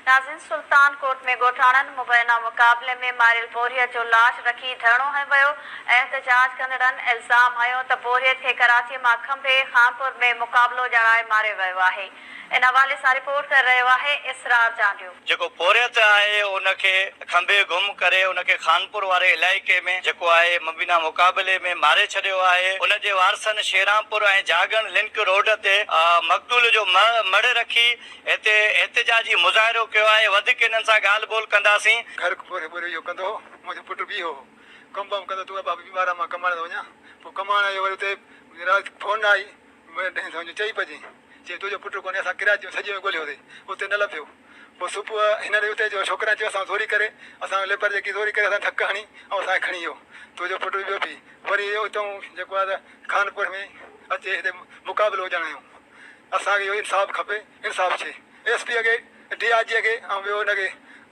नाज़रीन, सुल्तानकोट में ॻोठाणनि मुबैना मुक़ाबले में मारियल बोरियत जो लाश रखी धरणो हंयो वियो। एहतजाज कंदड़नि इल्ज़ाम हयो त बोरियत खे कराची मां खंभे खानपुर में मुक़ाबलो ॼाणाए मारियो वियो आहे। इन हवाले सां रिपोर्ट करे रहियो आहे इसरार जांडियो। जेको बोरियत आहे उनखे खंभे गुम करे उनखे खानपुर वारे इलाइक़े में जेको आहे मुबीना मुक़ाबले में मारे छॾियो आहे। उनजे वारसनि शेरामपुर ऐं जागन लिंक रोड ते मक़तूल जो मड़ रखी हिते एहतजाजी मुज़ाहिरो कयो आहे। वधीक इन्हनि सां ॻाल्हि ॿोल कंदासीं। घर पूरे पूरे इहो कंदो मुंहिंजो पुटु बि हो कमु वमु कंदो तूं बाबा बीमार मां कमाइण थो वञा। पोइ कमाइण आयो वरी उते राति फोन आई 4 बजे चई तुंहिंजो पुटु कोन्हे। असां किराची में सॼे में ॻोल्हियोसीं उते न लभियो। पोइ सुबुह हिन ॾे उते जो छोकिरा चयो असां चोरी करे असां लेबर जेकी चोरी करे असां धक हणी ऐं असांखे खणी वियो। तुंहिंजो पुटु ॿियो बि वरी उतां जेको आहे खानपुर में अचे हिते मुक़ाबिलो ॼाणायूं। असांखे इहो इंसाफ़ु खपे। इंसाफ़ु थिए SP खे DIG खे ऐं ॿियो हुनखे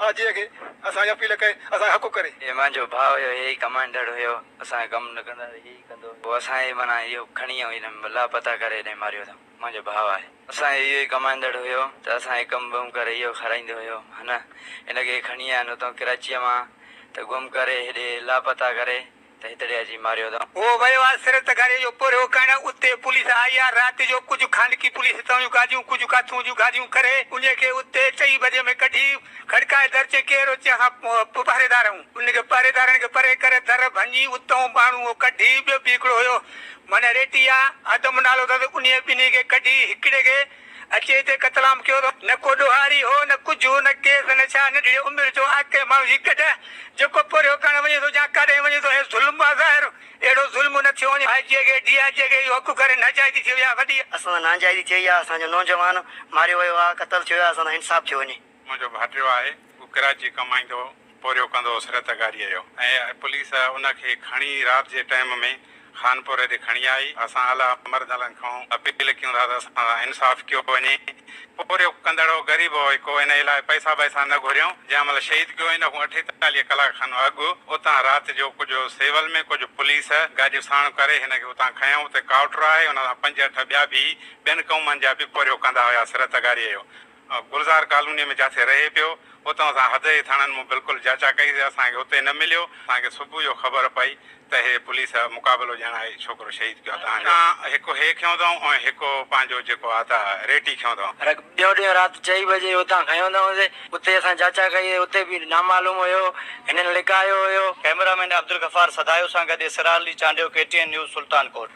AG खे असांजी अपील कए असांखे हक़ु करे। मुंहिंजो भाउ हुयो हे ई कमांडर हुयो। असांखे कमु न कंदा हे ई कंदो। पोइ असांजे माना इहो खणी वियो लापता करे हिन मारियो अथऊं। मुंहिंजो भाउ आहे असांजो इहो ई कमांडर हुयो त असांखे कमु वमु करे इहो खाराईंदो हुयो है न। हिनखे खणी आया उतां कराचीअ मां त गुम करे हेॾे लापता करे त हिते अची मारियो अथऊं। वो वियो आहे सिरतगारी जो पोरियो करणु। उते पुलिस आई आहे राति जो कुझु खानकी पुलिस हितां जूं गाॾियूं कुझु काथूं जूं गाॾियूं करे उनखे उते 4 बजे में कढी खड़काए दर चे केरु अचे असां पहरेदार आहियूं। उनखे पहरेदारनि खे परे करे दर भञी उतां माण्हू कढी ॿियो बि हिकिड़ो हुयो माना रेटी आहे आदम नालो अथसि उन ॿिन्ही खे कढी हिकिड़े खे अचे हिते कतलाम कयो न को ॾोहारी हो न कुझु न केस न छा नंढड़ी उमिरि जो आके माण्हू जी कढ जेको पोरियो करणु वञे थो या काॾे वञे थो हे ज़ुल्म आहे ज़ाहिर। अहिड़ो ज़ुल्म न थियो वञे। IG खे DIG खे इहो हक़ु करे नाजाइज़ी थी वई आहे वॾी। असां नाजाइज़ी चई आहे। असांजो नौजवान मारियो वियो आहे क़तल थियो आहे। असां इंसाफ़ थियो वञे। मुंहिंजो भाटियो आहे उहो कराची कमाईंदो पोरियो कंदो सिरतगारीअ जो ऐं पुलिस उनखे खणी राति जे टाइम में खानपुर ते खणी आई। असां आला मर्दलनि खां अपील कयूं था त असां इंसाफ़ कयो वञे। पोरियो कंदड़ो ग़रीब हो को इन लाइ पैसा वैसा न घुरियऊं। जंहिं महिल शहीद कयो इन खां 48 कलाक खनि अॻु उतां राति जो कुझु सेवल में कुझु पुलिस गाॾियूं साण करे हिनखे उतां खयऊं। उते काउंटर आहे हुन सां 5-8 ॿिया बि ॿियनि क़ौमनि जा बि पोरियो कंदा हुया सिरतगारीअ जो। गुलज़ार कॉलोनी में जिथे रहे पियो उतां असां हदई थाणनि में बिल्कुलु जांचा कईसीं। असांखे उते न मिलियो। असांखे सुबुह जो ख़बर पई त हे पुलिस मुक़ाबिलो ॼाणाए छोकिरो शहीद कयो तव्हांजो। हिकु हे खयों अथऊं ऐं हिकु पंहिंजो जेको आहे त रेटी खयों अथऊं। ॿियो ॾींहुं राति 4 बजे उतां खयों अथऊं। उते असां जांचा कई उते बि नामालूम हुयो हिननि लिकायो हुयो। कैमरामैन अब्दुल गफ़ार सदायो सां गॾु इसरार अली चांडियो KTN न्यूज़ सुल्तानकोट।